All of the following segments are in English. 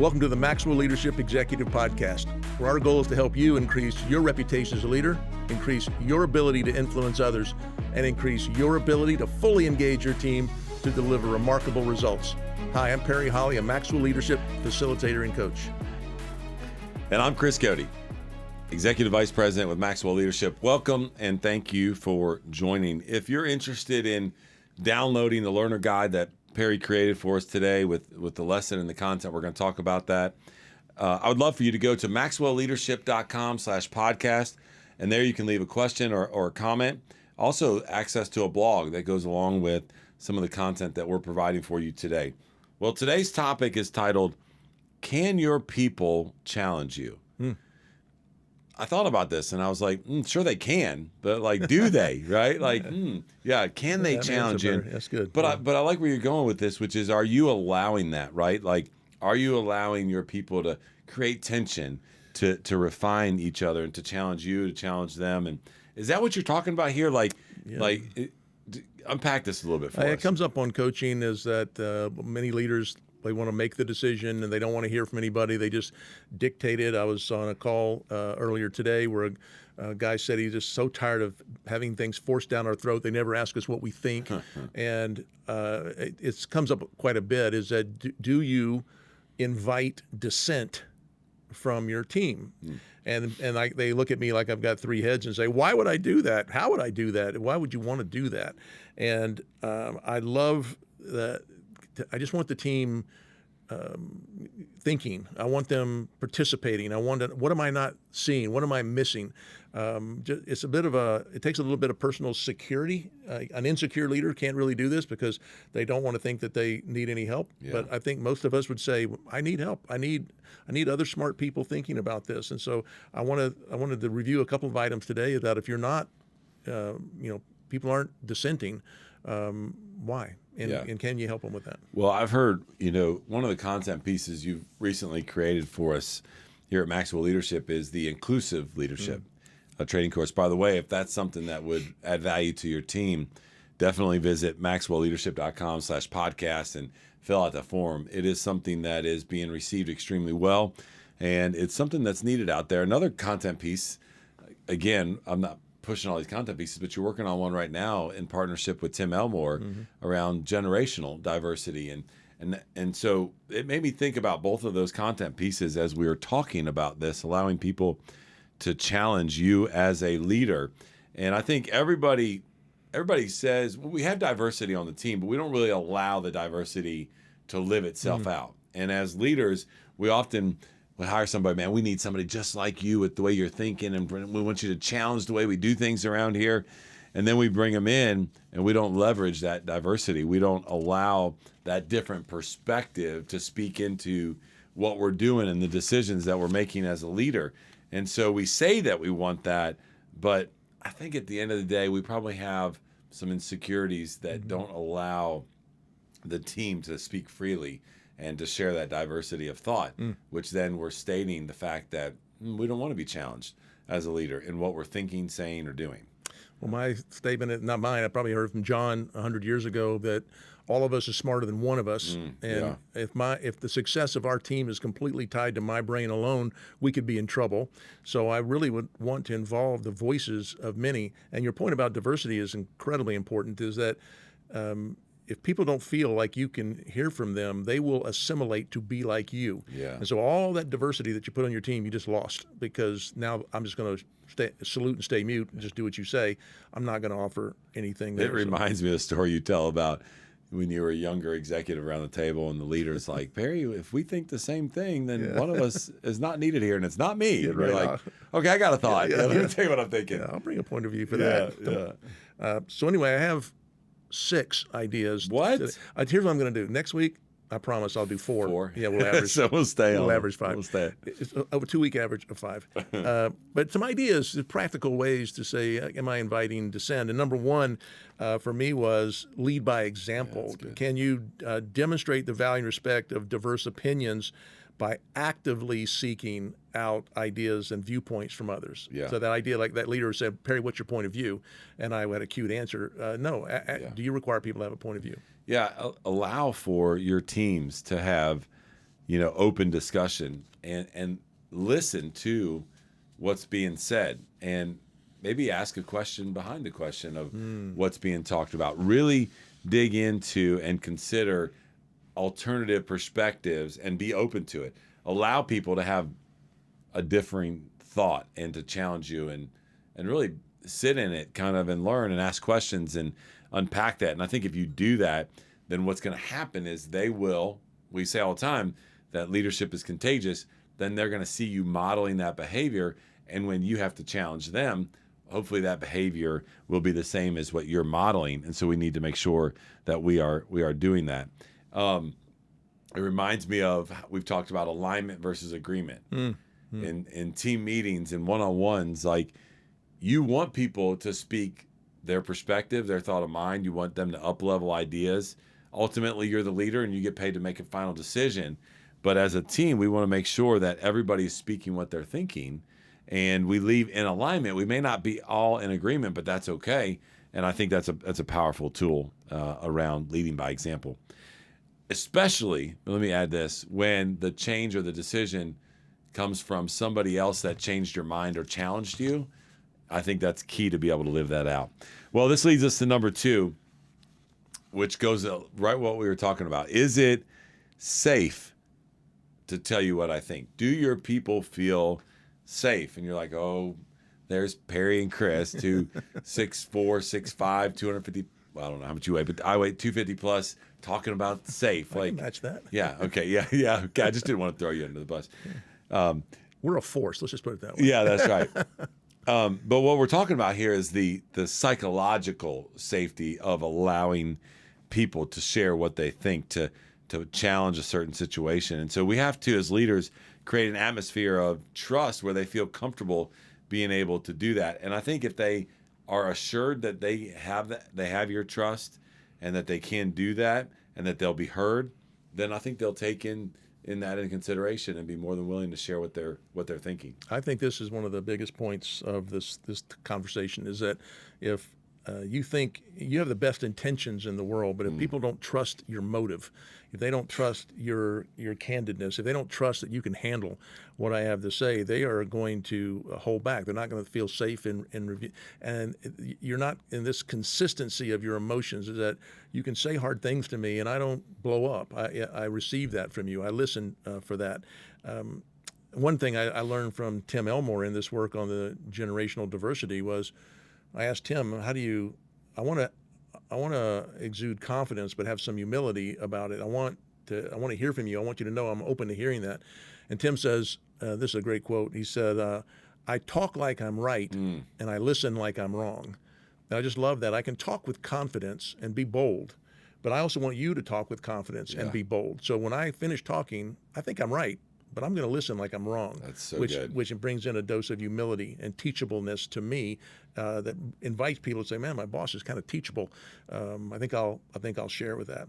Welcome to the Maxwell Leadership Executive Podcast, where our goal is to help you increase your reputation as a leader, increase your ability to influence others, and increase your ability to fully engage your team to deliver remarkable results. Hi, I'm Perry Holly, a Maxwell Leadership Facilitator and Coach. And I'm Chris Cody, Executive Vice President with Maxwell Leadership. Welcome and thank you for joining. If you're interested in downloading the learner guide that Perry created for us today with the lesson and the content, we're going to talk about that. I would love for you to go to maxwellleadership.com/podcast, and there you can leave a question or a comment. Also, access to a blog that goes along with some of the content that we're providing for you today. Well, today's topic is titled, Can Your People Challenge You? I thought about this and I was like, sure they can, but like, do they, right? Like, can they challenge you? That's good. But I like where you're going with this, which is, are you allowing that, right? Like, are you allowing your people to create tension, to refine each other and to challenge you, to challenge them? And is that what you're talking about here? Unpack this a little bit for us. It comes up on coaching is that many leaders, they want to make the decision and they don't want to hear from anybody. They just dictate it. I was on a call earlier today where a guy said he's just so tired of having things forced down our throat. They never ask us what we think. And it comes up quite a bit is that do you invite dissent from your team? And they look at me like I've got three heads and say, why would I do that? How would I do that? Why would you want to do that? And I love that. I just want the team thinking. I want them participating. What am I not seeing? What am I missing? It takes a little bit of personal security. An insecure leader can't really do this because they don't want to think that they need any help. Yeah. But I think most of us would say, I need help. I need other smart people thinking about this. And so I wanted to review a couple of items today about if you're not, people aren't dissenting, why? And can you help them with that? Well, I've heard, one of the content pieces you've recently created for us here at Maxwell Leadership is the inclusive leadership training course. By the way, if that's something that would add value to your team, definitely visit maxwellleadership.com/podcast and fill out the form. It is something that is being received extremely well, and it's something that's needed out there. Another content piece, again, I'm not pushing all these content pieces, but you're working on one right now in partnership with Tim Elmore around generational diversity. And so it made me think about both of those content pieces as we were talking about this, allowing people to challenge you as a leader. And I think everybody says, well, we have diversity on the team, but we don't really allow the diversity to live itself out. And as leaders, we often hire somebody, man, we need somebody just like you with the way you're thinking, and we want you to challenge the way we do things around here. And then we bring them in, and we don't leverage that diversity. We don't allow that different perspective to speak into what we're doing and the decisions that we're making as a leader. And so we say that we want that, but I think at the end of the day, we probably have some insecurities that don't allow the team to speak freely and to share that diversity of thought, which then we're stating the fact that we don't want to be challenged as a leader in what we're thinking, saying, or doing. Well, my statement, not mine, I probably heard from John 100 years ago that all of us are smarter than one of us. And if the success of our team is completely tied to my brain alone, we could be in trouble. So I really would want to involve the voices of many. And your point about diversity is incredibly important, is that if people don't feel like you can hear from them, they will assimilate to be like you. Yeah. And so all that diversity that you put on your team, you just lost, because now I'm just going to salute and stay mute and just do what you say. I'm not going to offer anything there. It reminds me of the story you tell about when you were a younger executive around the table and the leader's like, Perry, if we think the same thing, then one of us is not needed here, and it's not me. And you're like, okay, I got a thought. Let me tell you what I'm thinking. Yeah, I'll bring a point of view for that. So anyway, I have 6 ideas. What? Here's what I'm going to do. Next week, I promise I'll do 4. Yeah, we'll average. So we'll stay on. We'll average 5. We'll stay. It's a 2-week average of 5. But some ideas, practical ways to say, am I inviting dissent? And number 1 for me was lead by example. Can you demonstrate the value and respect of diverse opinions by actively seeking out ideas and viewpoints from others? So that idea, like that leader said, Perry, what's your point of view? And I had a cute answer. No. Do you require people to have a point of view? Yeah, allow for your teams to have, open discussion and listen to what's being said, and maybe ask a question behind the question of what's being talked about. Really dig into and consider alternative perspectives and be open to it. Allow people to have a differing thought and to challenge you, and really sit in it kind of and learn and ask questions and unpack that. And I think if you do that, then what's going to happen is we say all the time that leadership is contagious, then they're going to see you modeling that behavior. And when you have to challenge them, hopefully that behavior will be the same as what you're modeling. And so we need to make sure that we are doing that. It reminds me of, we've talked about alignment versus agreement. In team meetings and one-on-ones, like, you want people to speak their perspective, their thought of mind. You want them to up-level ideas. Ultimately, you're the leader and you get paid to make a final decision. But as a team, we want to make sure that everybody's speaking what they're thinking, and we leave in alignment. We may not be all in agreement, but that's okay. And I think that's a powerful tool around leading by example. Especially, let me add this, when the change or the decision comes from somebody else that changed your mind or challenged you, I think that's key to be able to live that out. Well, this leads us to number 2, which goes right what we were talking about. Is it safe to tell you what I think? Do your people feel safe? And you're like, oh, there's Perry and Chris, 6'4", 6'5", 250. Well, I don't know how much you weigh, but I weigh 250 plus, talking about safe. I can match that. Yeah. Okay. Yeah. Okay. I just didn't want to throw you under the bus. We're a force. Let's just put it that way. Yeah, that's right. But what we're talking about here is the psychological safety of allowing people to share what they think, to challenge a certain situation. And so we have to, as leaders, create an atmosphere of trust where they feel comfortable being able to do that. And I think if they are assured that they have your trust and that they can do that and that they'll be heard, then I think they'll take in that into consideration and be more than willing to share what they're thinking. I think this is one of the biggest points of this conversation, is that if you think you have the best intentions in the world, but if people don't trust your motive, if they don't trust your candidness, if they don't trust that you can handle what I have to say, they are going to hold back. They're not going to feel safe in review. And you're not in this consistency of your emotions, is that you can say hard things to me and I don't blow up. I receive that from you. I listen for that. One thing I learned from Tim Elmore in this work on the generational diversity was, I asked Tim, how do you, I want to exude confidence, but have some humility about it. I want to hear from you. I want you to know I'm open to hearing that. And Tim says, this is a great quote. He said, I talk like I'm right and I listen like I'm wrong. And I just love that. I can talk with confidence and be bold, but I also want you to talk with confidence and be bold. So when I finish talking, I think I'm right, but I'm going to listen like I'm wrong. That's so good. Which brings in a dose of humility and teachableness to me that invites people to say, man, my boss is kind of teachable. I think I'll share with that.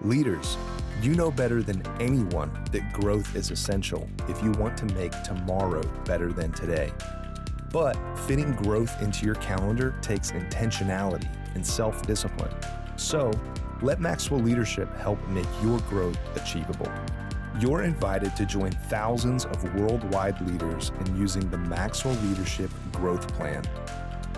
Leaders, you know better than anyone that growth is essential if you want to make tomorrow better than today. But fitting growth into your calendar takes intentionality and self-discipline. So let Maxwell Leadership help make your growth achievable. You're invited to join thousands of worldwide leaders in using the Maxwell Leadership Growth Plan.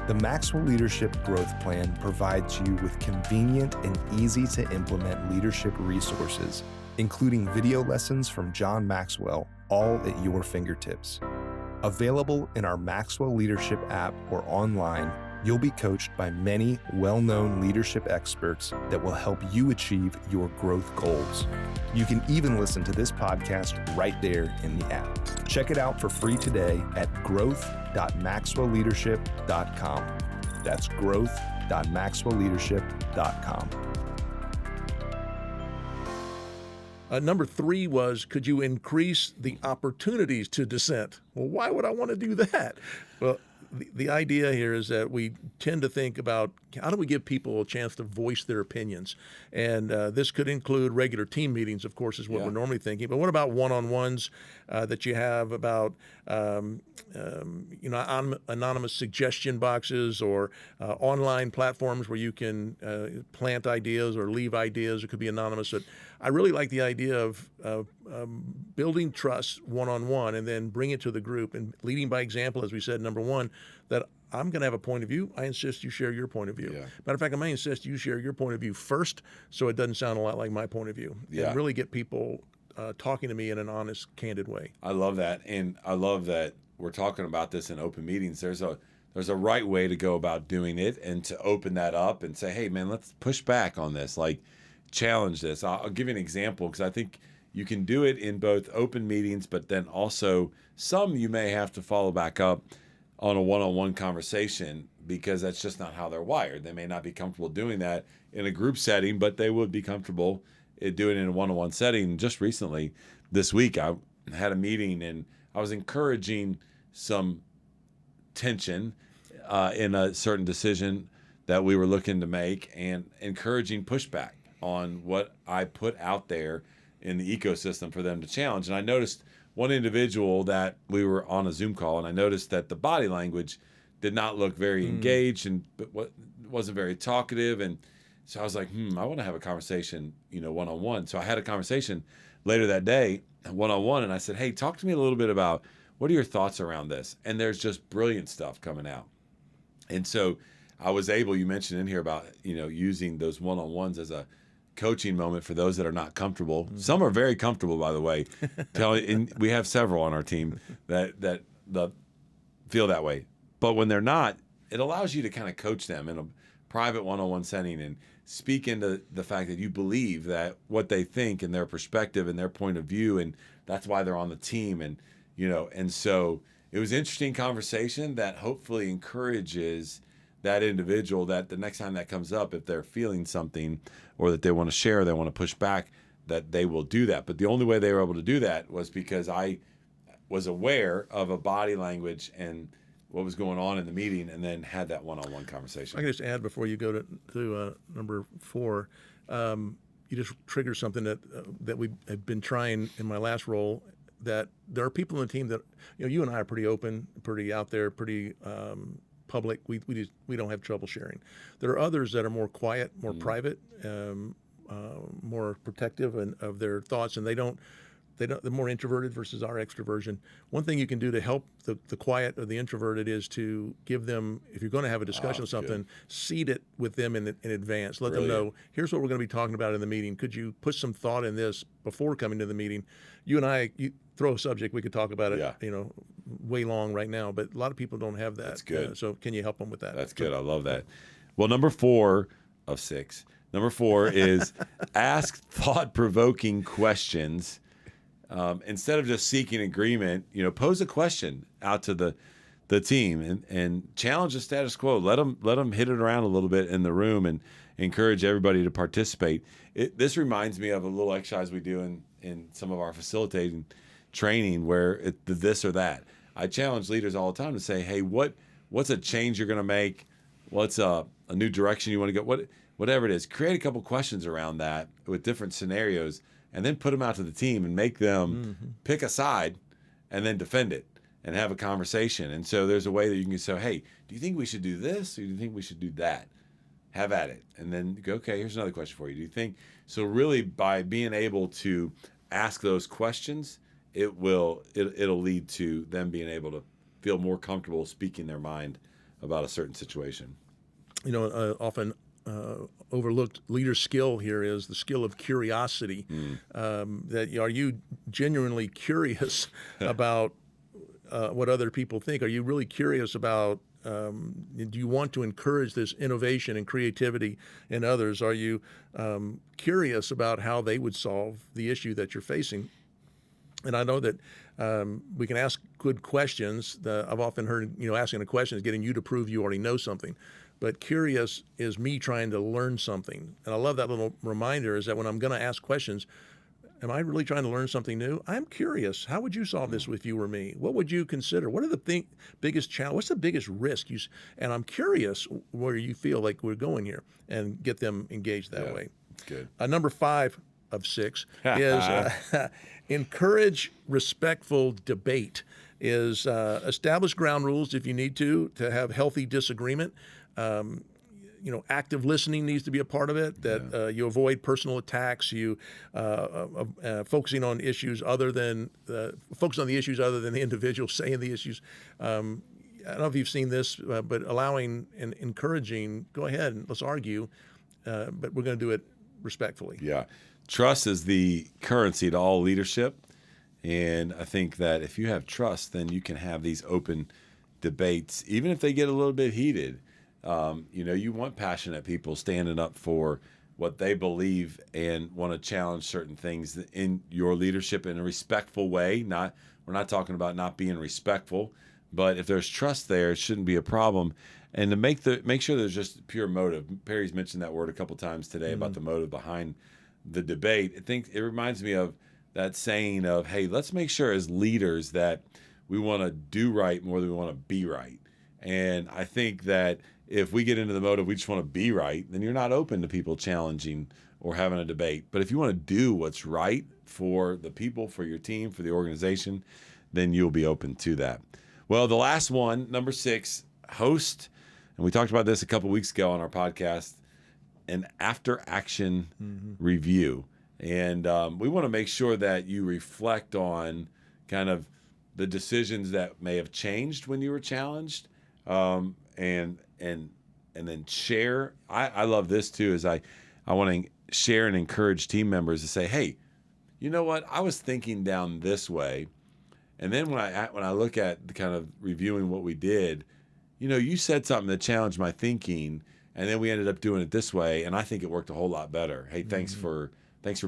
The Maxwell Leadership Growth Plan provides you with convenient and easy to implement leadership resources, including video lessons from John Maxwell, all at your fingertips. Available in our Maxwell Leadership app or online, you'll be coached by many well-known leadership experts that will help you achieve your growth goals. You can even listen to this podcast right there in the app. Check it out for free today at growth.maxwellleadership.com. That's growth.maxwellleadership.com. Number 3 was, could you increase the opportunities to dissent? Well, why would I want to do that? Well, the idea here is that we tend to think about how do we give people a chance to voice their opinions, and this could include regular team meetings, of course, is what we're normally thinking. But what about one-on-ones that you have about anonymous suggestion boxes or online platforms where you can plant ideas or leave ideas? It could be anonymous. But I really like the idea of building trust one-on-one and then bring it to the group and leading by example, as we said, number one, that I'm going to have a point of view. I insist you share your point of view. Matter of fact, I may insist you share your point of view first so it doesn't sound a lot like my point of view. And really get people talking to me in an honest, candid way. I love that. And I love that we're talking about this in open meetings. There's a right way to go about doing it and to open that up and say, hey, man, let's push back on this. Like, challenge this. I'll give you an example because I think you can do it in both open meetings, but then also some you may have to follow back up on a one-on-one conversation because that's just not how they're wired. They may not be comfortable doing that in a group setting, but they would be comfortable doing it in a one-on-one setting. Just recently, this week, I had a meeting and I was encouraging some tension in a certain decision that we were looking to make and encouraging pushback on what I put out there in the ecosystem for them to challenge. And I noticed one individual that we were on a Zoom call, and I noticed that the body language did not look very engaged and wasn't very talkative. And so I was like, I want to have a conversation, one-on-one. So I had a conversation later that day, one-on-one, and I said, hey, talk to me a little bit about what are your thoughts around this? And there's just brilliant stuff coming out. And so I was able, you mentioned in here about, using those one-on-ones as a coaching moment for those that are not comfortable. Some are very comfortable, by the way. And we have several on our team that feel that way. But when they're not, it allows you to kind of coach them in a private one-on-one setting and speak into the fact that you believe that what they think and their perspective and their point of view, and that's why they're on the team. And, and so it was an interesting conversation that hopefully encourages that individual that the next time that comes up, if they're feeling something or that they want to share, they want to push back, that they will do that. But the only way they were able to do that was because I was aware of a body language and what was going on in the meeting and then had that one-on-one conversation. I can just add before you go to number 4, you just triggered something that we have been trying in my last role, that there are people in the team that, you and I are pretty open, pretty out there, pretty public. We don't have trouble sharing. There are others that are more quiet, more private, more protective of their thoughts, and they're more introverted versus our extroversion. One thing you can do to help the quiet or the introverted is to give them, if you're going to have a discussion of something, seed it with them in advance. Let them know, here's what we're going to be talking about in the meeting. Could you put some thought in this before coming to the meeting? You and I, you throw a subject, we could talk about it, way long right now, but a lot of people don't have that. That's good. So can you help them with that? That's good. I love that. Well, number 4 of 6. Number 4 is ask thought-provoking questions. Instead of just seeking agreement, pose a question out to the team and challenge the status quo. Let them hit it around a little bit in the room and encourage everybody to participate. This reminds me of a little exercise we do in some of our facilitating training where it's this or that. I challenge leaders all the time to say, hey, what's a change you're going to make? What's a new direction you want to go? Whatever it is, create a couple questions around that with different scenarios and then put them out to the team and make them pick a side and then defend it and have a conversation. And so there's a way that you can say, hey, do you think we should do this or do you think we should do that? Have at it. And then go, okay, here's another question for you. Do you think? So really by being able to ask those questions, it'll lead to them being able to feel more comfortable speaking their mind about a certain situation. Often overlooked leader skill here is the skill of curiosity. That are you genuinely curious about what other people think? Are you really curious about? Do you want to encourage this innovation and creativity in others? Are you curious about how they would solve the issue that you're facing? And I know that we can ask good questions. I've often heard, asking a question is getting you to prove you already know something. But curious is me trying to learn something. And I love that little reminder is that when I'm going to ask questions, Am I really trying to learn something new? I'm curious. How would you solve this if you were me? What would you consider? What are the biggest challenge? What's the biggest risk? And I'm curious where you feel like we're going here, and get them engaged that way. Good. Number 5 of 6 is encourage respectful debate. Is establish ground rules if you need to have healthy disagreement. Active listening needs to be a part of it, that you avoid personal attacks, you focusing on issues other than the individual saying the issues. I don't know if you've seen this, but allowing and encouraging, go ahead and let's argue, but we're going to do it respectfully. Yeah. Trust is the currency to all leadership. And I think that if you have trust, then you can have these open debates, even if they get a little bit heated. You want passionate people standing up for what they believe and want to challenge certain things in your leadership in a respectful way. We're not talking about not being respectful, but if there's trust there, it shouldn't be a problem. And to make sure there's just pure motive. Perry's mentioned that word a couple times today about the motive behind the debate. I think it reminds me of that saying of, hey, let's make sure as leaders that we want to do right more than we want to be right. And I think that if we get into the motive, we just want to be right, then you're not open to people challenging or having a debate. But if you want to do what's right for the people, for your team, for the organization, then you'll be open to that. Well, the last one, number 6, host, and we talked about this a couple weeks ago on our podcast, an after-action review. And we want to make sure that you reflect on kind of the decisions that may have changed when you were challenged, and then share. I love this too, is I want to share and encourage team members to say, hey, you know what? I was thinking down this way. And then when I look at the kind of reviewing what we did, you said something that challenged my thinking, and then we ended up doing it this way, and I think it worked a whole lot better. Hey, thanks for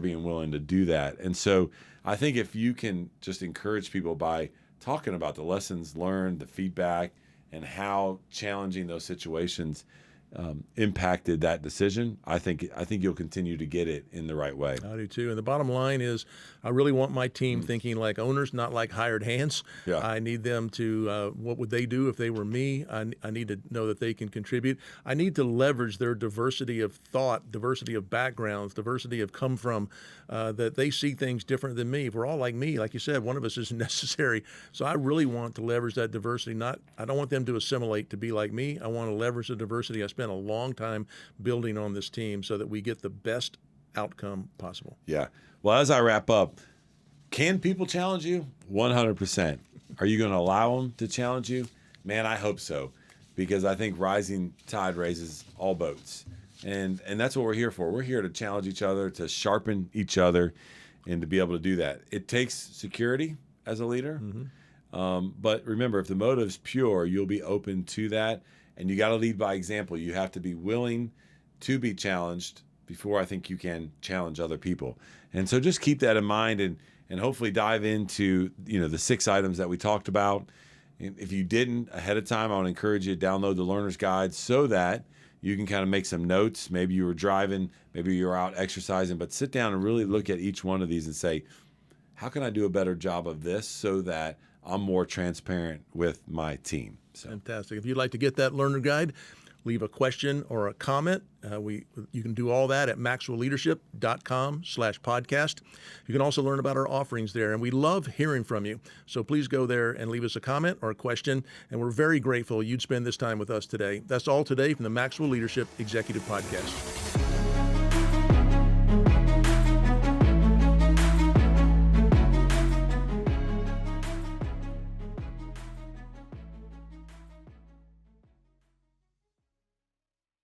being willing to do that. And so I think if you can just encourage people by talking about the lessons learned, the feedback, and how challenging those situations impacted that decision, I think you'll continue to get it in the right way. I do too. And the bottom line is, I really want my team thinking like owners, not like hired hands. Yeah. I need them to, what would they do if they were me? I need to know that they can contribute. I need to leverage their diversity of thought, diversity of backgrounds, diversity of come from, that they see things different than me. If we're all like me, like you said, one of us isn't necessary. So I really want to leverage that diversity. I don't want them to assimilate to be like me. I want to leverage the diversity. I spent a long time building on this team so that we get the best outcome possible. Yeah. Well, as I wrap up, can people challenge you? 100%. Are you going to allow them to challenge you? Man, I hope so, because I think rising tide raises all boats. And that's what we're here for. We're here to challenge each other, to sharpen each other, and to be able to do that. It takes security as a leader. But remember, if the motive's pure, you'll be open to that. And you got to lead by example. You have to be willing to be challenged before I think you can challenge other people. And so just keep that in mind, and hopefully dive into the 6 items that we talked about. And if you didn't ahead of time, I want to encourage you to download the Learner's Guide so that you can kind of make some notes. Maybe you were driving, maybe you're out exercising, but sit down and really look at each one of these and say, how can I do a better job of this so that I'm more transparent with my team? So. Fantastic. If you'd like to get that learner guide, leave a question or a comment. You can do all that at maxwellleadership.com/podcast. You can also learn about our offerings there, and we love hearing from you. So please go there and leave us a comment or a question, and we're very grateful you'd spend this time with us today. That's all today from the Maxwell Leadership Executive Podcast.